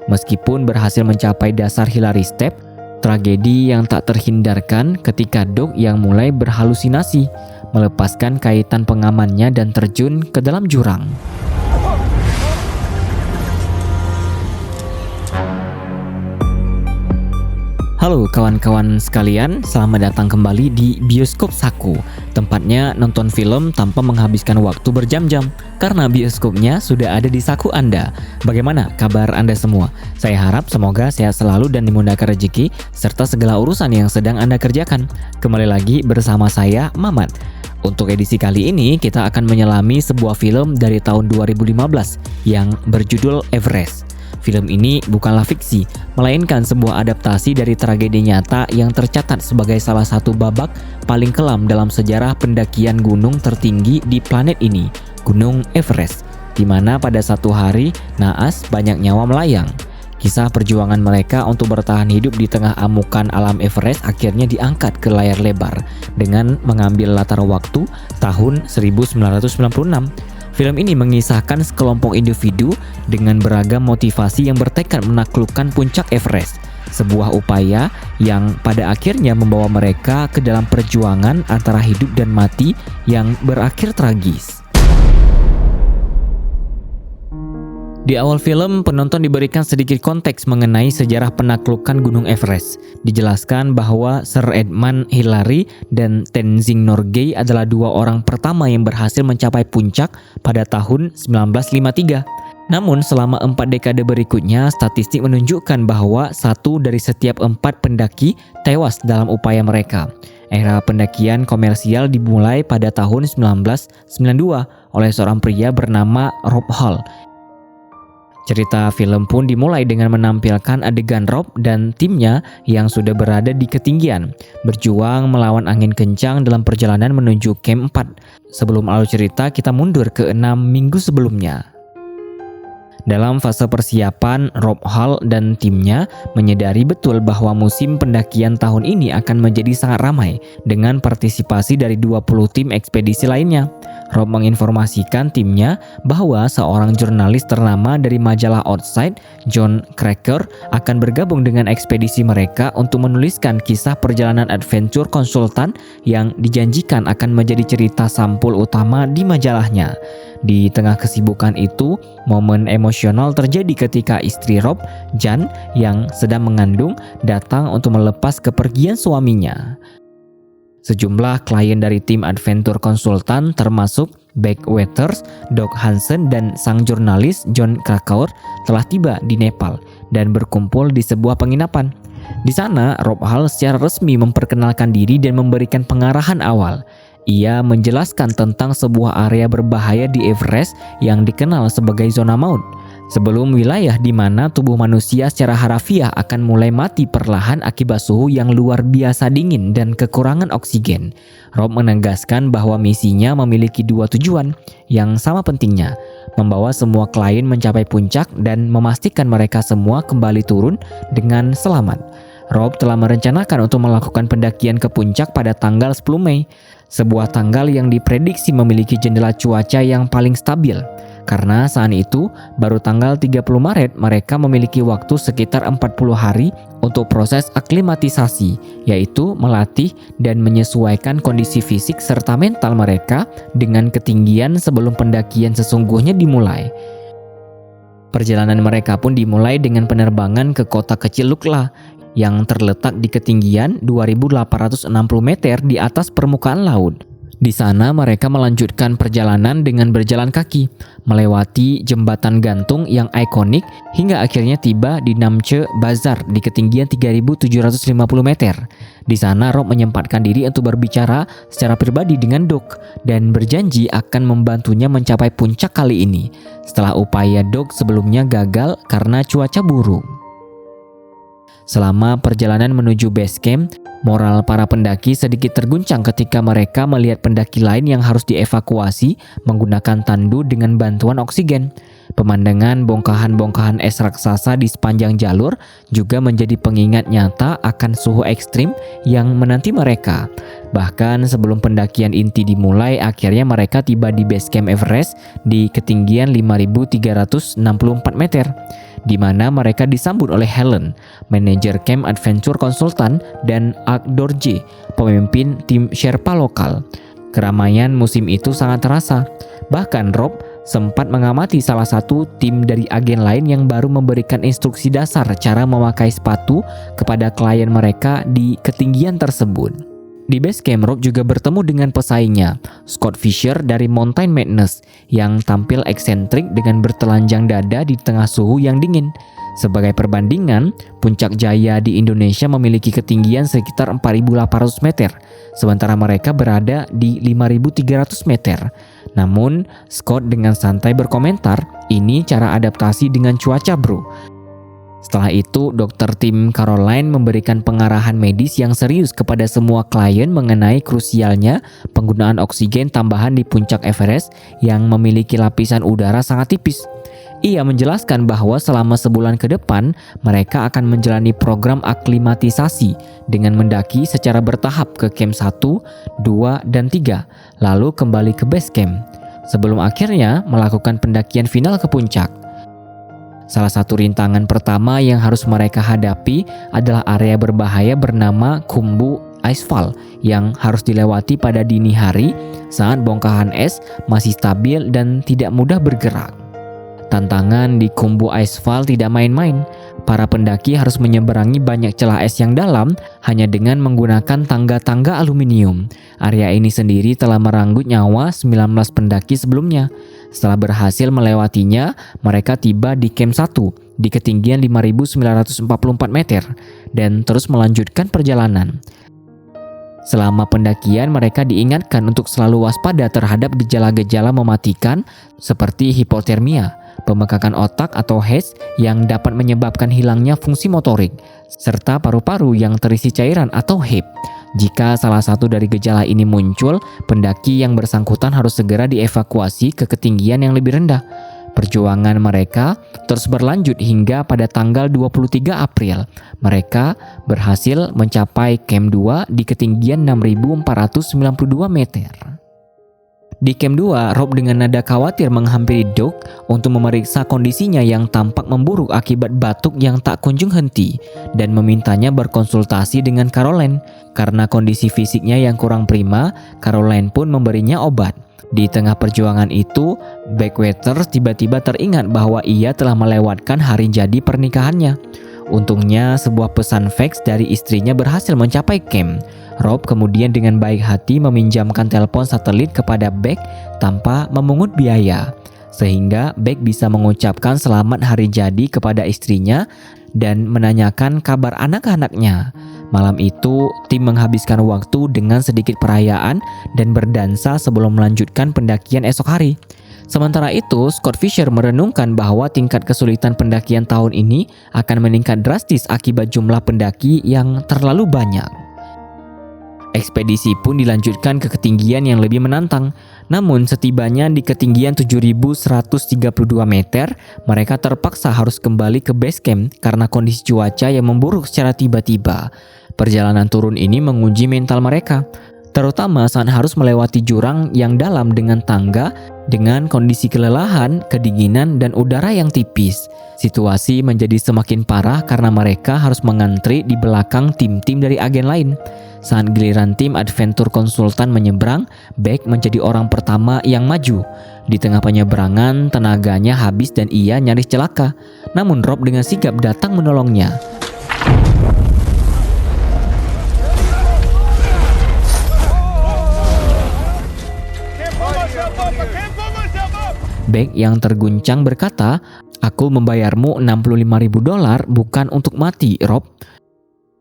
Meskipun berhasil mencapai dasar Hillary Step, tragedi yang tak terhindarkan ketika Doug yang mulai berhalusinasi, melepaskan kaitan pengamannya dan terjun ke dalam jurang. Halo kawan-kawan sekalian, selamat datang kembali di Bioskop Saku. Tempatnya nonton film tanpa menghabiskan waktu berjam-jam, karena bioskopnya sudah ada di saku Anda. Bagaimana kabar Anda semua? Saya harap semoga sehat selalu dan dimudahkan rezeki, serta segala urusan yang sedang Anda kerjakan. Kembali lagi bersama saya, Mamat. Untuk edisi kali ini, kita akan menyelami sebuah film dari tahun 2015 yang berjudul Everest. Film ini bukanlah fiksi, melainkan sebuah adaptasi dari tragedi nyata yang tercatat sebagai salah satu babak paling kelam dalam sejarah pendakian gunung tertinggi di planet ini, Gunung Everest, di mana pada satu hari naas banyak nyawa melayang. Kisah perjuangan mereka untuk bertahan hidup di tengah amukan alam Everest akhirnya diangkat ke layar lebar dengan mengambil latar waktu tahun 1996. Film ini mengisahkan sekelompok individu dengan beragam motivasi yang bertekad menaklukkan puncak Everest, sebuah upaya yang pada akhirnya membawa mereka ke dalam perjuangan antara hidup dan mati yang berakhir tragis. Di awal film, penonton diberikan sedikit konteks mengenai sejarah penaklukan Gunung Everest. Dijelaskan bahwa Sir Edmund Hillary dan Tenzing Norgay adalah dua orang pertama yang berhasil mencapai puncak pada tahun 1953. Namun selama 4 dekade berikutnya, statistik menunjukkan bahwa 1 dari setiap 4 pendaki tewas dalam upaya mereka. Era pendakian komersial dimulai pada tahun 1992 oleh seorang pria bernama Rob Hall. Cerita film pun dimulai dengan menampilkan adegan Rob dan timnya yang sudah berada di ketinggian, berjuang melawan angin kencang dalam perjalanan menuju Camp 4. Sebelum alur cerita, kita mundur ke 6 minggu sebelumnya. Dalam fase persiapan, Rob Hall dan timnya menyadari betul bahwa musim pendakian tahun ini akan menjadi sangat ramai dengan partisipasi dari 20 tim ekspedisi lainnya. Rob menginformasikan timnya bahwa seorang jurnalis ternama dari majalah Outside, John Cracker, akan bergabung dengan ekspedisi mereka untuk menuliskan kisah perjalanan adventure konsultan yang dijanjikan akan menjadi cerita sampul utama di majalahnya. Di tengah kesibukan itu, momen emosional terjadi ketika istri Rob, Jan, yang sedang mengandung, datang untuk melepas kepergian suaminya. Sejumlah klien dari tim adventure konsultan termasuk Beck Waters, Doug Hansen, dan sang jurnalis John Krakauer telah tiba di Nepal dan berkumpul di sebuah penginapan. Di sana, Rob Hall secara resmi memperkenalkan diri dan memberikan pengarahan awal. Ia menjelaskan tentang sebuah area berbahaya di Everest yang dikenal sebagai zona maut, sebelum wilayah di mana tubuh manusia secara harafiah akan mulai mati perlahan akibat suhu yang luar biasa dingin dan kekurangan oksigen. Rob menegaskan bahwa misinya memiliki 2 tujuan yang sama pentingnya, membawa semua klien mencapai puncak dan memastikan mereka semua kembali turun dengan selamat. Rob telah merencanakan untuk melakukan pendakian ke puncak pada tanggal 10 Mei, sebuah tanggal yang diprediksi memiliki jendela cuaca yang paling stabil. Karena saat itu, baru tanggal 30 Maret mereka memiliki waktu sekitar 40 hari untuk proses aklimatisasi, yaitu melatih dan menyesuaikan kondisi fisik serta mental mereka dengan ketinggian sebelum pendakian sesungguhnya dimulai. Perjalanan mereka pun dimulai dengan penerbangan ke kota kecil Lukla yang terletak di ketinggian 2.860 meter di atas permukaan laut. Di sana mereka melanjutkan perjalanan dengan berjalan kaki, melewati jembatan gantung yang ikonik hingga akhirnya tiba di Namche Bazaar di ketinggian 3.750 meter. Di sana Rob menyempatkan diri untuk berbicara secara pribadi dengan Doug dan berjanji akan membantunya mencapai puncak kali ini, setelah upaya Doug sebelumnya gagal karena cuaca buruk. Selama perjalanan menuju base camp, moral para pendaki sedikit terguncang ketika mereka melihat pendaki lain yang harus dievakuasi menggunakan tandu dengan bantuan oksigen. Pemandangan bongkahan-bongkahan es raksasa di sepanjang jalur juga menjadi pengingat nyata akan suhu ekstrim yang menanti mereka. Bahkan sebelum pendakian inti dimulai, akhirnya mereka tiba di base camp Everest di ketinggian 5.364 meter. di mana mereka disambut oleh Helen, manajer Camp Adventure Consultant, dan Ag Dorje, pemimpin tim Sherpa lokal. Keramaian musim itu sangat terasa. Bahkan Rob sempat mengamati salah satu tim dari agen lain yang baru memberikan instruksi dasar cara memakai sepatu kepada klien mereka di ketinggian tersebut. Di base camp, Rob juga bertemu dengan pesaingnya, Scott Fisher dari Mountain Madness, yang tampil eksentrik dengan bertelanjang dada di tengah suhu yang dingin. Sebagai perbandingan, Puncak Jaya di Indonesia memiliki ketinggian sekitar 4.800 meter, sementara mereka berada di 5.300 meter. Namun, Scott dengan santai berkomentar, ini cara adaptasi dengan cuaca bro. Setelah itu, dokter tim Caroline memberikan pengarahan medis yang serius kepada semua klien mengenai krusialnya penggunaan oksigen tambahan di puncak Everest yang memiliki lapisan udara sangat tipis. Ia menjelaskan bahwa selama sebulan ke depan, mereka akan menjalani program aklimatisasi dengan mendaki secara bertahap ke camp 1, 2, dan 3, lalu kembali ke base camp, sebelum akhirnya melakukan pendakian final ke puncak. Salah satu rintangan pertama yang harus mereka hadapi adalah area berbahaya bernama Khumbu Icefall yang harus dilewati pada dini hari saat bongkahan es masih stabil dan tidak mudah bergerak. Tantangan di Khumbu Icefall tidak main-main. Para pendaki harus menyeberangi banyak celah es yang dalam hanya dengan menggunakan tangga-tangga aluminium. Area ini sendiri telah merenggut nyawa 19 pendaki sebelumnya. Setelah berhasil melewatinya, mereka tiba di camp 1 di ketinggian 5.944 meter dan terus melanjutkan perjalanan. Selama pendakian, mereka diingatkan untuk selalu waspada terhadap gejala-gejala mematikan seperti hipotermia, pembekakan otak atau HES yang dapat menyebabkan hilangnya fungsi motorik, serta paru-paru yang terisi cairan atau HIP. Jika salah satu dari gejala ini muncul, pendaki yang bersangkutan harus segera dievakuasi ke ketinggian yang lebih rendah. Perjuangan mereka terus berlanjut hingga pada tanggal 23 April. Mereka berhasil mencapai Camp 2 di ketinggian 6.492 meter. Di Camp 2, Rob dengan nada khawatir menghampiri Doug untuk memeriksa kondisinya yang tampak memburuk akibat batuk yang tak kunjung henti dan memintanya berkonsultasi dengan Caroline. Karena kondisi fisiknya yang kurang prima, Caroline pun memberinya obat. Di tengah perjuangan itu, Backwater tiba-tiba teringat bahwa ia telah melewatkan hari jadi pernikahannya. Untungnya sebuah pesan fax dari istrinya berhasil mencapai camp. Rob kemudian dengan baik hati meminjamkan telepon satelit kepada Beck tanpa memungut biaya, sehingga Beck bisa mengucapkan selamat hari jadi kepada istrinya dan menanyakan kabar anak-anaknya. Malam itu, tim menghabiskan waktu dengan sedikit perayaan dan berdansa sebelum melanjutkan pendakian esok hari. Sementara itu, Scott Fisher merenungkan bahwa tingkat kesulitan pendakian tahun ini akan meningkat drastis akibat jumlah pendaki yang terlalu banyak. Ekspedisi pun dilanjutkan ke ketinggian yang lebih menantang. Namun setibanya di ketinggian 7.132 meter, mereka terpaksa harus kembali ke base camp karena kondisi cuaca yang memburuk secara tiba-tiba. Perjalanan turun ini menguji mental mereka, terutama saat harus melewati jurang yang dalam dengan tangga, dengan kondisi kelelahan, kedinginan, dan udara yang tipis. Situasi menjadi semakin parah karena mereka harus mengantri di belakang tim-tim dari agen lain. Saat giliran tim Adventure Consultant menyeberang, Beck menjadi orang pertama yang maju. Di tengah penyeberangan, tenaganya habis dan ia nyaris celaka. Namun Rob dengan sigap datang menolongnya. Beck yang terguncang berkata, "Aku membayarmu $65.000 bukan untuk mati, Rob."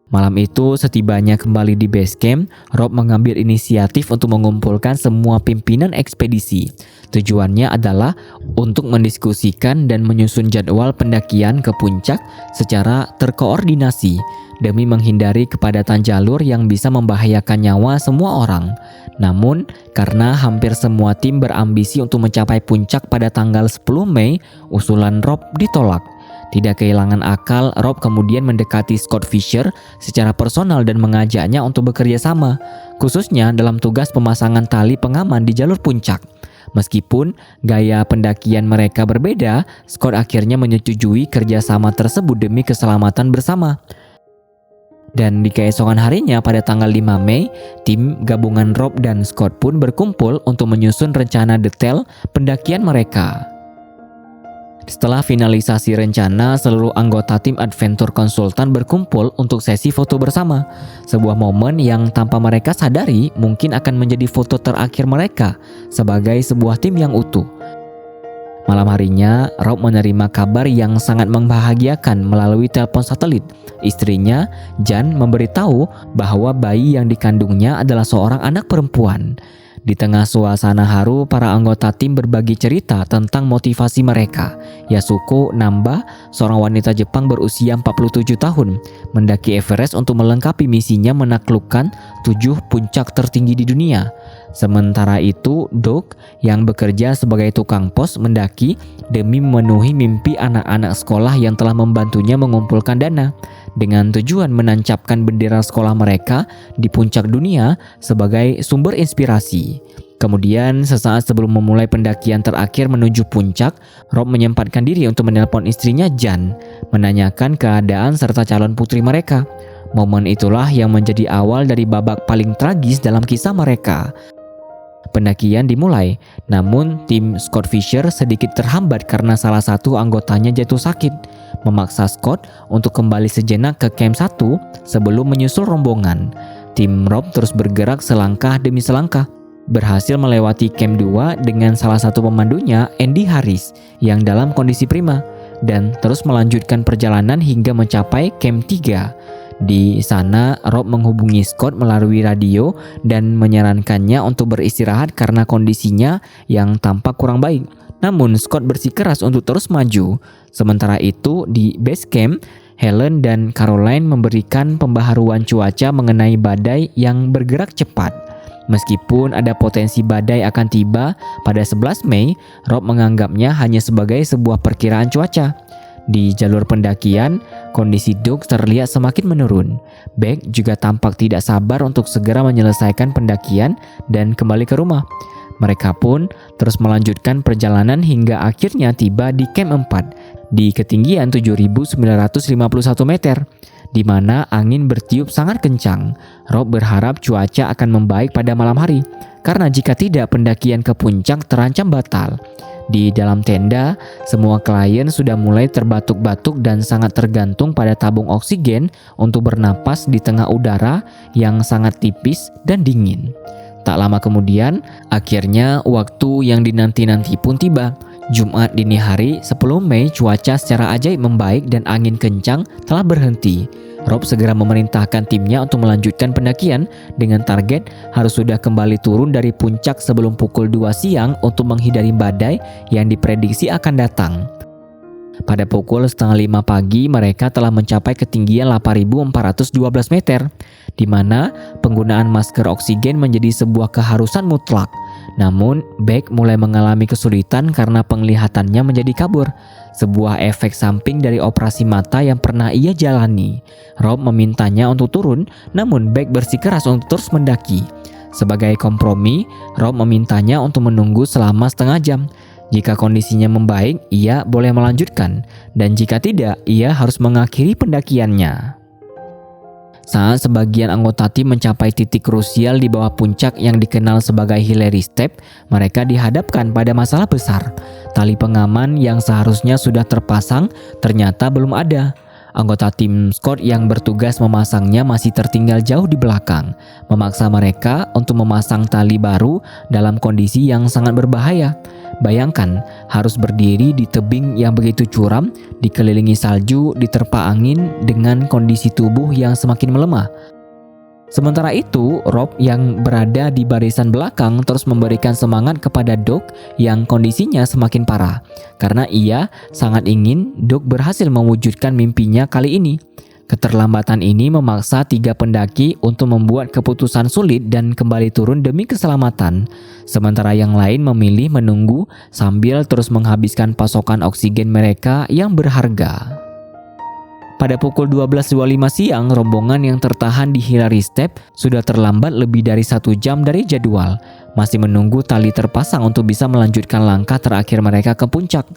Malam itu setibanya kembali di base camp, Rob mengambil inisiatif untuk mengumpulkan semua pimpinan ekspedisi. Tujuannya adalah untuk mendiskusikan dan menyusun jadwal pendakian ke puncak secara terkoordinasi demi menghindari kepadatan jalur yang bisa membahayakan nyawa semua orang. Namun, karena hampir semua tim berambisi untuk mencapai puncak pada tanggal 10 Mei, usulan Rob ditolak. Tidak kehilangan akal, Rob kemudian mendekati Scott Fisher secara personal dan mengajaknya untuk bekerja sama, khususnya dalam tugas pemasangan tali pengaman di jalur puncak. Meskipun gaya pendakian mereka berbeda, Scott akhirnya menyetujui kerjasama tersebut demi keselamatan bersama. Dan di keesokan harinya pada tanggal 5 Mei, tim gabungan Rob dan Scott pun berkumpul untuk menyusun rencana detail pendakian mereka. Setelah finalisasi rencana, seluruh anggota tim Adventure Konsultan berkumpul untuk sesi foto bersama. Sebuah momen yang tanpa mereka sadari mungkin akan menjadi foto terakhir mereka sebagai sebuah tim yang utuh. Malam harinya, Rob menerima kabar yang sangat membahagiakan melalui telepon satelit. Istrinya, Jan, memberitahu bahwa bayi yang dikandungnya adalah seorang anak perempuan. Di tengah suasana haru, para anggota tim berbagi cerita tentang motivasi mereka. Yasuko Namba, seorang wanita Jepang berusia 47 tahun, mendaki Everest untuk melengkapi misinya menaklukkan 7 puncak tertinggi di dunia. Sementara itu, Doug yang bekerja sebagai tukang pos mendaki demi memenuhi mimpi anak-anak sekolah yang telah membantunya mengumpulkan dana, dengan tujuan menancapkan bendera sekolah mereka di puncak dunia sebagai sumber inspirasi. Kemudian, sesaat sebelum memulai pendakian terakhir menuju puncak, Rob menyempatkan diri untuk menelpon istrinya Jan, menanyakan keadaan serta calon putri mereka. Momen itulah yang menjadi awal dari babak paling tragis dalam kisah mereka. Pendakian dimulai, namun tim Scott Fisher sedikit terhambat karena salah satu anggotanya jatuh sakit, memaksa Scott untuk kembali sejenak ke camp 1 sebelum menyusul rombongan. Tim Rob terus bergerak selangkah demi selangkah, berhasil melewati camp 2 dengan salah satu pemandunya, Andy Harris, yang dalam kondisi prima, dan terus melanjutkan perjalanan hingga mencapai camp 3. Di sana, Rob menghubungi Scott melalui radio dan menyarankannya untuk beristirahat karena kondisinya yang tampak kurang baik. Namun, Scott bersikeras untuk terus maju. Sementara itu, di base camp, Helen dan Caroline memberikan pembaharuan cuaca mengenai badai yang bergerak cepat. Meskipun ada potensi badai akan tiba pada 11 Mei, Rob menganggapnya hanya sebagai sebuah perkiraan cuaca. Di jalur pendakian, kondisi Doug terlihat semakin menurun. Beck juga tampak tidak sabar untuk segera menyelesaikan pendakian dan kembali ke rumah. Mereka pun terus melanjutkan perjalanan hingga akhirnya tiba di camp 4 di ketinggian 7.951 meter, di mana angin bertiup sangat kencang. Rob berharap cuaca akan membaik pada malam hari, karena jika tidak pendakian ke puncak terancam batal. Di dalam tenda, semua klien sudah mulai terbatuk-batuk dan sangat tergantung pada tabung oksigen untuk bernapas di tengah udara yang sangat tipis dan dingin. Tak lama kemudian, akhirnya waktu yang dinanti-nanti pun tiba. Jumat dini hari 10 Mei, cuaca secara ajaib membaik dan angin kencang telah berhenti. Rob segera memerintahkan timnya untuk melanjutkan pendakian dengan target harus sudah kembali turun dari puncak sebelum pukul 2 siang untuk menghindari badai yang diprediksi akan datang. Pada pukul setengah 5 pagi, mereka telah mencapai ketinggian 8.412 meter, di mana penggunaan masker oksigen menjadi sebuah keharusan mutlak. Namun, Beck mulai mengalami kesulitan karena penglihatannya menjadi kabur, sebuah efek samping dari operasi mata yang pernah ia jalani. Rob memintanya untuk turun, namun Beck bersikeras untuk terus mendaki. Sebagai kompromi, Rob memintanya untuk menunggu selama setengah jam. Jika kondisinya membaik, ia boleh melanjutkan, dan jika tidak, ia harus mengakhiri pendakiannya. Saat sebagian anggota tim mencapai titik krusial di bawah puncak yang dikenal sebagai Hillary Step, mereka dihadapkan pada masalah besar. Tali pengaman yang seharusnya sudah terpasang ternyata belum ada. Anggota tim Scott yang bertugas memasangnya masih tertinggal jauh di belakang, memaksa mereka untuk memasang tali baru dalam kondisi yang sangat berbahaya. Bayangkan, harus berdiri di tebing yang begitu curam, dikelilingi salju, diterpa angin dengan kondisi tubuh yang semakin melemah. Sementara itu, Rob yang berada di barisan belakang terus memberikan semangat kepada Doug yang kondisinya semakin parah, karena ia sangat ingin Doug berhasil mewujudkan mimpinya kali ini. Keterlambatan ini memaksa 3 pendaki untuk membuat keputusan sulit dan kembali turun demi keselamatan, sementara yang lain memilih menunggu sambil terus menghabiskan pasokan oksigen mereka yang berharga. Pada pukul 12.25 siang, rombongan yang tertahan di Hillary Step sudah terlambat lebih dari 1 jam dari jadwal, masih menunggu tali terpasang untuk bisa melanjutkan langkah terakhir mereka ke puncak.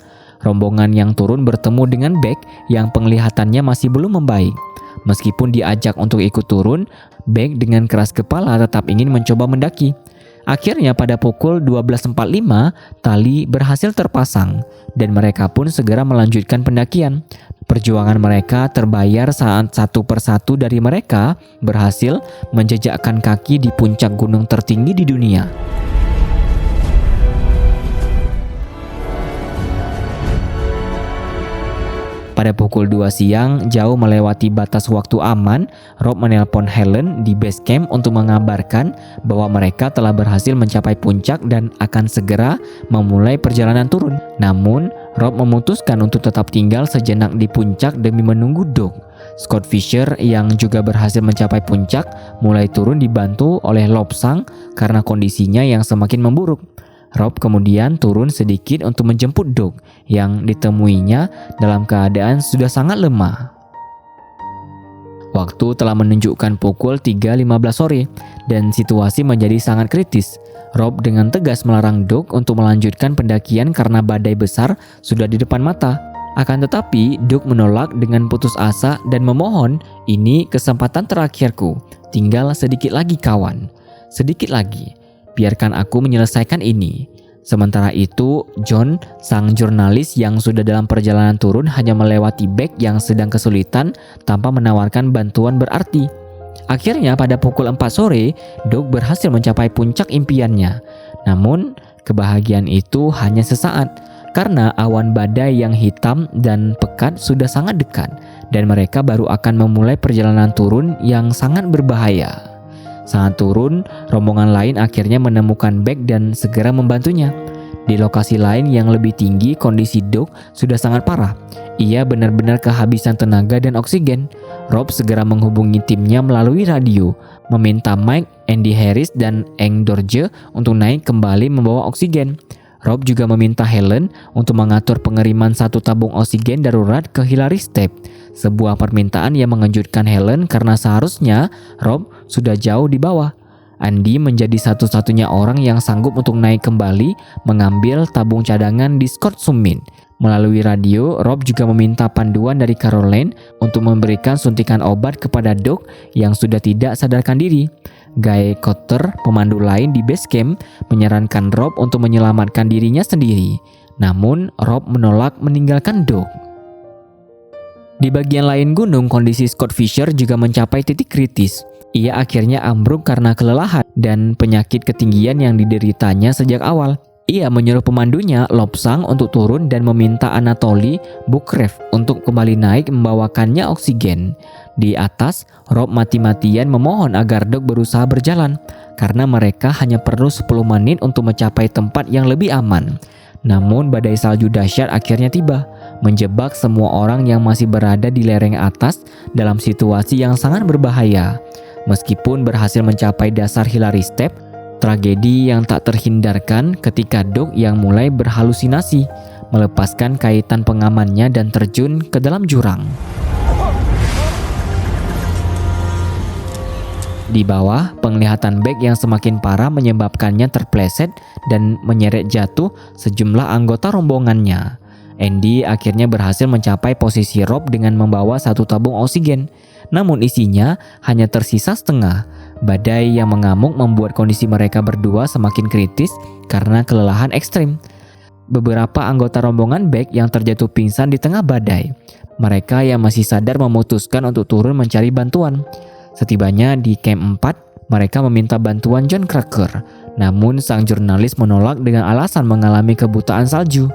Rombongan yang turun bertemu dengan Beck yang penglihatannya masih belum membaik. Meskipun diajak untuk ikut turun, Beck dengan keras kepala tetap ingin mencoba mendaki. Akhirnya pada pukul 12.45, tali berhasil terpasang dan mereka pun segera melanjutkan pendakian. Perjuangan mereka terbayar saat satu persatu dari mereka berhasil menjejakkan kaki di puncak gunung tertinggi di dunia. Pada pukul 2 siang, jauh melewati batas waktu aman, Rob menelpon Helen di base camp untuk mengabarkan bahwa mereka telah berhasil mencapai puncak dan akan segera memulai perjalanan turun. Namun, Rob memutuskan untuk tetap tinggal sejenak di puncak demi menunggu Doug. Scott Fisher yang juga berhasil mencapai puncak mulai turun dibantu oleh Lobsang karena kondisinya yang semakin memburuk. Rob kemudian turun sedikit untuk menjemput Doug yang ditemuinya dalam keadaan sudah sangat lemah. Waktu telah menunjukkan pukul 3.15 sore dan situasi menjadi sangat kritis. Rob dengan tegas melarang Doug untuk melanjutkan pendakian karena badai besar sudah di depan mata. Akan tetapi Doug menolak dengan putus asa dan memohon, "Ini kesempatan terakhirku. Tinggal sedikit lagi kawan. Sedikit lagi. Biarkan aku menyelesaikan ini." Sementara itu, John, sang jurnalis yang sudah dalam perjalanan turun hanya melewati Beck yang sedang kesulitan tanpa menawarkan bantuan berarti. Akhirnya pada pukul 4 sore, Doug berhasil mencapai puncak impiannya. Namun, kebahagiaan itu hanya sesaat karena awan badai yang hitam dan pekat sudah sangat dekat dan mereka baru akan memulai perjalanan turun yang sangat berbahaya. Saat turun, rombongan lain akhirnya menemukan Beck dan segera membantunya. Di lokasi lain yang lebih tinggi, kondisi Doug sudah sangat parah. Ia benar-benar kehabisan tenaga dan oksigen. Rob segera menghubungi timnya melalui radio, meminta Mike, Andy Harris, dan Eng Dorje untuk naik kembali membawa oksigen. Rob juga meminta Helen untuk mengatur pengiriman 1 tabung oksigen darurat ke Hillary Step. Sebuah permintaan yang mengejutkan Helen karena seharusnya Rob sudah jauh di bawah. Andy menjadi satu-satunya orang yang sanggup untuk naik kembali mengambil tabung cadangan di Scott Summit. Melalui radio, Rob juga meminta panduan dari Caroline untuk memberikan suntikan obat kepada Doug yang sudah tidak sadarkan diri. Guy Cotter, pemandu lain di base camp, menyarankan Rob untuk menyelamatkan dirinya sendiri. Namun, Rob menolak meninggalkan Doug. Di bagian lain gunung, kondisi Scott Fisher juga mencapai titik kritis. Ia akhirnya ambruk karena kelelahan dan penyakit ketinggian yang dideritanya sejak awal. Ia menyuruh pemandunya, Lobsang, untuk turun dan meminta Anatoly Bukrev untuk kembali naik membawakannya oksigen. Di atas, Rob mati-matian memohon agar Doug berusaha berjalan, karena mereka hanya perlu 10 menit untuk mencapai tempat yang lebih aman. Namun badai salju dahsyat akhirnya tiba, menjebak semua orang yang masih berada di lereng atas dalam situasi yang sangat berbahaya. Meskipun berhasil mencapai dasar Hillary Step, tragedi yang tak terhindarkan ketika Doug yang mulai berhalusinasi, melepaskan kaitan pengamannya dan terjun ke dalam jurang. Di bawah, penglihatan Beck yang semakin parah menyebabkannya terpleset dan menyeret jatuh sejumlah anggota rombongannya. Andy akhirnya berhasil mencapai posisi Rob dengan membawa 1 tabung oksigen. Namun isinya hanya tersisa setengah. Badai yang mengamuk membuat kondisi mereka berdua semakin kritis karena kelelahan ekstrim. Beberapa anggota rombongan Beck yang terjatuh pingsan di tengah badai. Mereka yang masih sadar memutuskan untuk turun mencari bantuan. Setibanya di camp 4, mereka meminta bantuan John Cracker. Namun sang jurnalis menolak dengan alasan mengalami kebutaan salju.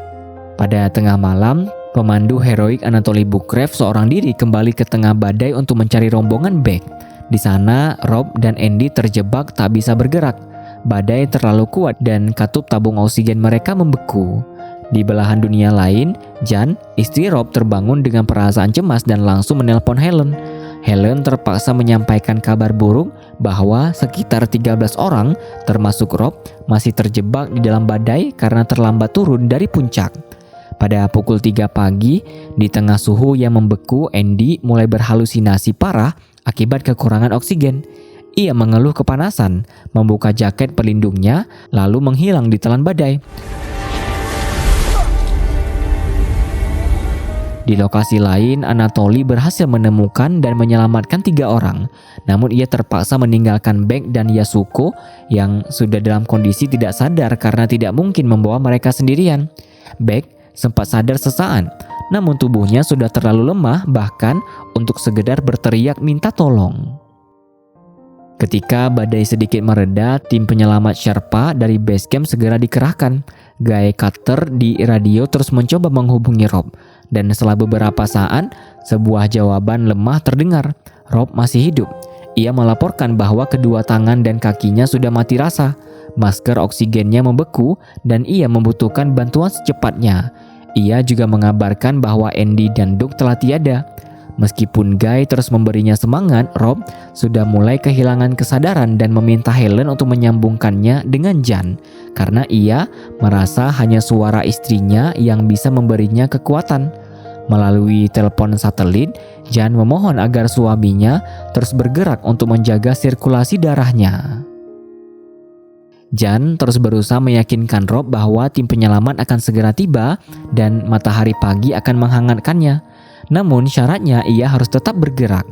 Pada tengah malam, pemandu heroik Anatoly Bukrev seorang diri kembali ke tengah badai untuk mencari rombongan Beck. Di sana, Rob dan Andy terjebak tak bisa bergerak. Badai terlalu kuat dan katup tabung oksigen mereka membeku. Di belahan dunia lain, Jan, istri Rob, terbangun dengan perasaan cemas dan langsung menelpon Helen. Helen terpaksa menyampaikan kabar buruk bahwa sekitar 13 orang, termasuk Rob, masih terjebak di dalam badai karena terlambat turun dari puncak. Pada pukul 3 pagi, di tengah suhu yang membeku, Andy mulai berhalusinasi parah akibat kekurangan oksigen. Ia mengeluh kepanasan, membuka jaket pelindungnya, lalu menghilang di telan badai. Di lokasi lain, Anatoly berhasil menemukan dan menyelamatkan 3 orang. Namun ia terpaksa meninggalkan Beck dan Yasuko yang sudah dalam kondisi tidak sadar karena tidak mungkin membawa mereka sendirian. Beck sempat sadar sesaat, namun tubuhnya sudah terlalu lemah bahkan untuk sekedar berteriak minta tolong. Ketika badai sedikit mereda, tim penyelamat Sherpa dari base camp segera dikerahkan. Guy Carter di radio terus mencoba menghubungi Rob, dan setelah beberapa saat, sebuah jawaban lemah terdengar. Rob masih hidup. Ia melaporkan bahwa kedua tangan dan kakinya sudah mati rasa. Masker oksigennya membeku dan ia membutuhkan bantuan secepatnya. Ia juga mengabarkan bahwa Andy dan Doug telah tiada. Meskipun Guy terus memberinya semangat, Rob sudah mulai kehilangan kesadaran dan meminta Helen untuk menyambungkannya dengan Jan karena ia merasa hanya suara istrinya yang bisa memberinya kekuatan. Melalui telepon satelit, Jan memohon agar suaminya terus bergerak untuk menjaga sirkulasi darahnya. Jan terus berusaha meyakinkan Rob bahwa tim penyelamat akan segera tiba dan matahari pagi akan menghangatkannya. Namun syaratnya ia harus tetap bergerak.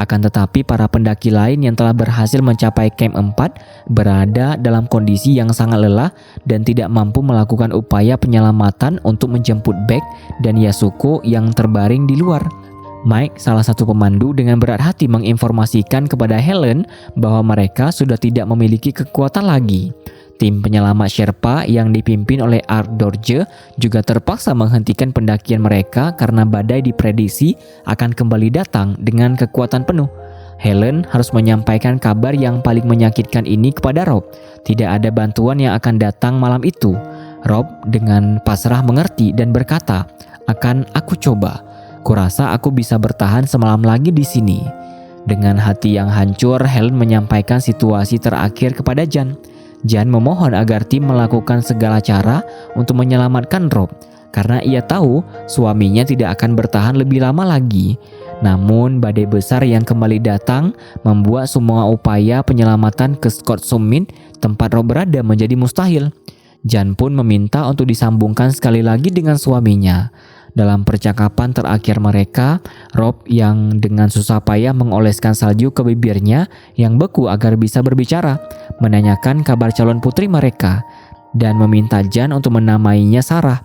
Akan tetapi para pendaki lain yang telah berhasil mencapai Camp 4 berada dalam kondisi yang sangat lelah dan tidak mampu melakukan upaya penyelamatan untuk menjemput Beck dan Yasuko yang terbaring di luar. Mike, salah satu pemandu, dengan berat hati menginformasikan kepada Helen bahwa mereka sudah tidak memiliki kekuatan lagi. Tim penyelamat Sherpa yang dipimpin oleh Art Dorje juga terpaksa menghentikan pendakian mereka karena badai diprediksi akan kembali datang dengan kekuatan penuh. Helen harus menyampaikan kabar yang paling menyakitkan ini kepada Rob. Tidak ada bantuan yang akan datang malam itu. Rob dengan pasrah mengerti dan berkata, "Akan aku coba. Kurasa aku bisa bertahan semalam lagi di sini." Dengan hati yang hancur, Helen menyampaikan situasi terakhir kepada Jan. Jan memohon agar tim melakukan segala cara untuk menyelamatkan Rob karena ia tahu suaminya tidak akan bertahan lebih lama lagi. Namun badai besar yang kembali datang membuat semua upaya penyelamatan ke Scott Summit tempat Rob berada menjadi mustahil. Jan pun meminta untuk disambungkan sekali lagi dengan suaminya. Dalam percakapan terakhir mereka, Rob yang dengan susah payah mengoleskan salju ke bibirnya yang beku agar bisa berbicara, menanyakan kabar calon putri mereka, dan meminta Jan untuk menamainya Sarah.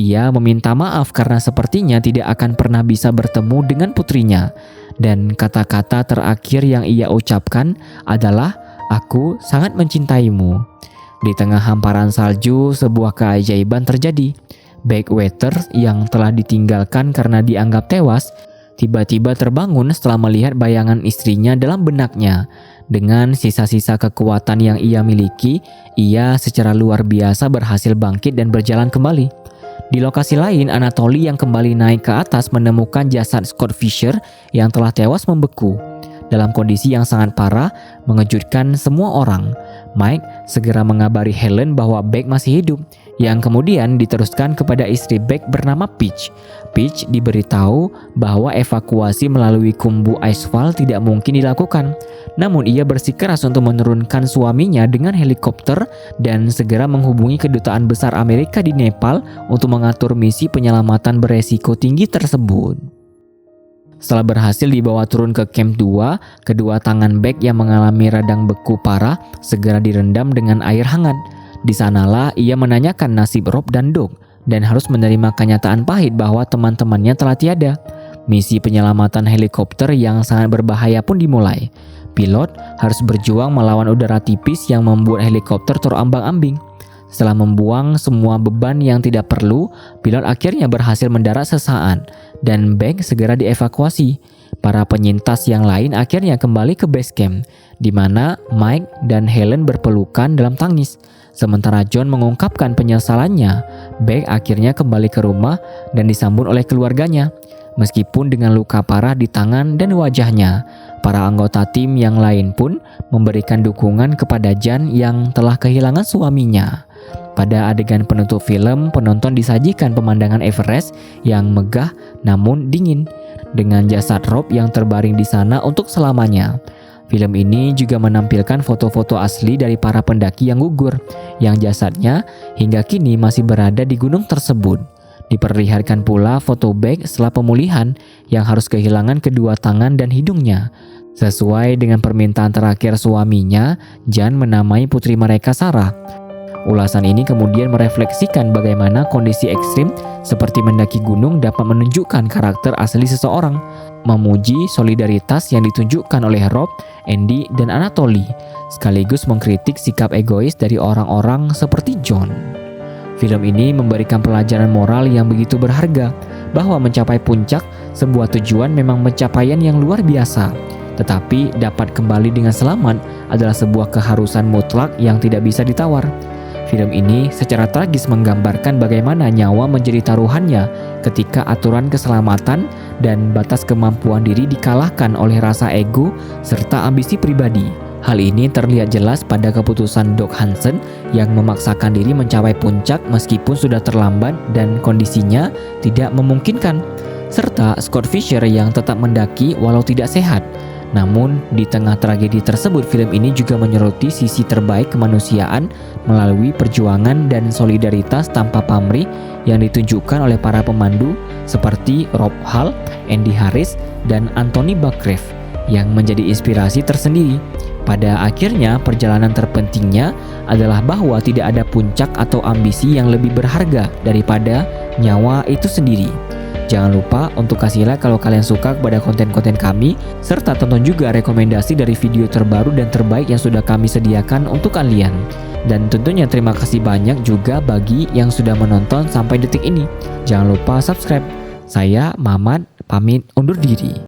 Ia meminta maaf karena sepertinya tidak akan pernah bisa bertemu dengan putrinya, dan kata-kata terakhir yang ia ucapkan adalah, "Aku sangat mencintaimu." Di tengah hamparan salju, sebuah keajaiban terjadi. Backwater yang telah ditinggalkan karena dianggap tewas, tiba-tiba terbangun setelah melihat bayangan istrinya dalam benaknya. Dengan sisa-sisa kekuatan yang ia miliki, ia secara luar biasa berhasil bangkit dan berjalan kembali. Di lokasi lain, Anatoly yang kembali naik ke atas menemukan jasad Scott Fisher yang telah tewas membeku. Dalam kondisi yang sangat parah, mengejutkan semua orang. Mike segera mengabari Helen bahwa Beck masih hidup, yang kemudian diteruskan kepada istri Beck bernama Peach. Peach diberitahu bahwa evakuasi melalui kumbu aspal tidak mungkin dilakukan. Namun ia bersikeras untuk menurunkan suaminya dengan helikopter dan segera menghubungi kedutaan besar Amerika di Nepal untuk mengatur misi penyelamatan beresiko tinggi tersebut. Setelah berhasil dibawa turun ke Camp 2, kedua tangan Beck yang mengalami radang beku parah segera direndam dengan air hangat. Di sanalah ia menanyakan nasib Rob dan Doug dan harus menerima kenyataan pahit bahwa teman-temannya telah tiada. Misi penyelamatan helikopter yang sangat berbahaya pun dimulai. Pilot harus berjuang melawan udara tipis yang membuat helikopter terombang-ambing. Setelah membuang semua beban yang tidak perlu, pilot akhirnya berhasil mendarat sesaat dan Beck segera dievakuasi. Para penyintas yang lain akhirnya kembali ke base camp, di mana Mike dan Helen berpelukan dalam tangis. Sementara John mengungkapkan penyesalannya, Beck akhirnya kembali ke rumah dan disambut oleh keluarganya. Meskipun dengan luka parah di tangan dan wajahnya, para anggota tim yang lain pun memberikan dukungan kepada Jan yang telah kehilangan suaminya. Pada adegan penutup film, penonton disajikan pemandangan Everest yang megah namun dingin, dengan jasad Rob yang terbaring di sana untuk selamanya. Film ini juga menampilkan foto-foto asli dari para pendaki yang gugur, yang jasadnya hingga kini masih berada di gunung tersebut. Diperlihatkan pula foto Beck setelah pemulihan yang harus kehilangan kedua tangan dan hidungnya. Sesuai dengan permintaan terakhir suaminya, Jan menamai putri mereka Sarah. Ulasan ini kemudian merefleksikan bagaimana kondisi ekstrim seperti mendaki gunung dapat menunjukkan karakter asli seseorang, memuji solidaritas yang ditunjukkan oleh Rob, Andy, dan Anatoly, sekaligus mengkritik sikap egois dari orang-orang seperti John. Film ini memberikan pelajaran moral yang begitu berharga, bahwa mencapai puncak sebuah tujuan memang pencapaian yang luar biasa, tetapi dapat kembali dengan selamat adalah sebuah keharusan mutlak yang tidak bisa ditawar. Film ini secara tragis menggambarkan bagaimana nyawa menjadi taruhannya ketika aturan keselamatan dan batas kemampuan diri dikalahkan oleh rasa ego serta ambisi pribadi. Hal ini terlihat jelas pada keputusan Doc Hansen yang memaksakan diri mencapai puncak meskipun sudah terlambat dan kondisinya tidak memungkinkan, serta Scott Fisher yang tetap mendaki walau tidak sehat. Namun, di tengah tragedi tersebut, film ini juga menyoroti sisi terbaik kemanusiaan melalui perjuangan dan solidaritas tanpa pamrih yang ditunjukkan oleh para pemandu seperti Rob Hull, Andy Harris, dan Anthony Buckraft yang menjadi inspirasi tersendiri. Pada akhirnya, perjalanan terpentingnya adalah bahwa tidak ada puncak atau ambisi yang lebih berharga daripada nyawa itu sendiri. Jangan lupa untuk kasih like kalau kalian suka kepada konten-konten kami, serta tonton juga rekomendasi dari video terbaru dan terbaik yang sudah kami sediakan untuk kalian. Dan tentunya terima kasih banyak juga bagi yang sudah menonton sampai detik ini. Jangan lupa subscribe. Saya Mamat, pamit undur diri.